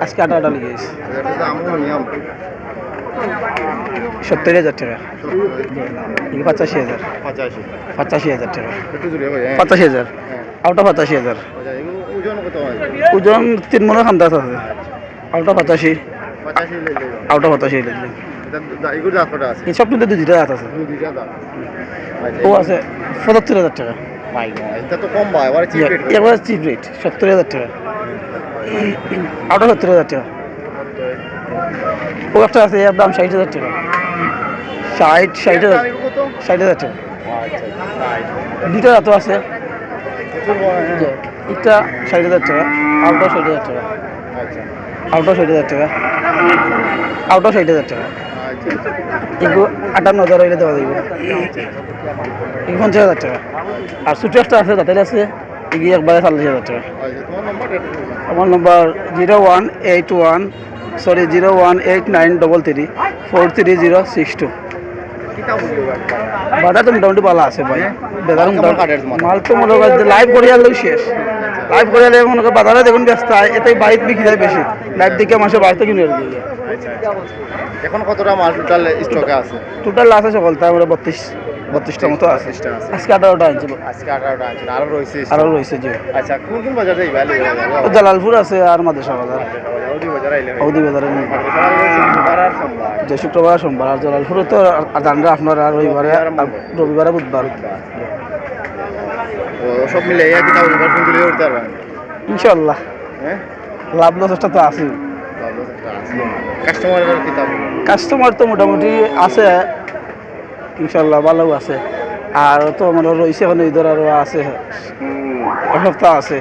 আজকে 18টা লিখে গেছে এটা তো আমও নিয়ম 70,000 টাকা 85,000 85,000 টাকা একটু জুড়ে ভাই 85,000 আউট অফ 85,000 ওজন কত হয় ওজন 3 মনের খান্দাস আছে আউট অফ 85 85 লইলে আউট অফ 85 লাগবে এটা এগুলো দাঁত কটা আছে এই সব কিন্তু দুইটা দাঁত আছে দুইটা দাঁত ও আছে 75,000 টাকা ভাই এটা তো কম ভাই আবার চিপ রেট একবার চিপ রেট 70,000 টাকা আউট অফ 70,000 টাকা ও একটা আছে এর দাম 60,000 টাকা 60,000 টাকা দুইটা দাঁতও আছে একটা 60,000 টাকা আউট অফ 60,000 টাকা আউট অফ 60,000 টাকা আউট অফ 60,000 টাকা এগুলো 58,000 হইলে দেওয়া যাবে 50,000 টাকা আর ছোটো একটা আছে তাদের আছে এগিয়ে একবারে 40,000 টাকা আমার নম্বর 01893 বাজার তো মোটামুটি ভালো আছে ভাই বেদার মাল তো মনে করেন লাইভ করে আনলেও শেষ লাইভ করে আনলে মনে করেন বাজারে দেখুন ব্যস্ত হয় এতেই বাইক বিক্রি যায় বেশি লাইভ দিকে মাসে বাড়িতে কিনে এখন কতটা মাল টোটাল স্টকে আছে টোটাল আছে সকল তার মধ্যে 32টার মতো আছে আজকে 18টা আনছিল আজকে 18টা আনছেন আরও রয়েছে জি আচ্ছা কোন কোন বাজারে এই ভ্যালি জালালপুর আছে আর মাদেশা বাজার ওদি বাজার আইলে সৌদি বাজারে শুক্রবার আর সোমবার যে শুক্রবার আর সোমবার আর জালালপুরে তো জানরা আপনার আর রবিবারে বুধবার ও সব মিলে এক কিতাব এবার ফোন তুলে উঠতে পারবেন ইনশাআল্লাহ হ্যাঁ লাভ লসটা তো আছে কাস্টমারের কিতাব কাস্টমার তো মোটামুটি আছে ইনশাল্লাহ ভালো আছে আর তো মানে রয়েছে এখন ঈদের আরও আছে এক সপ্তাহ আছে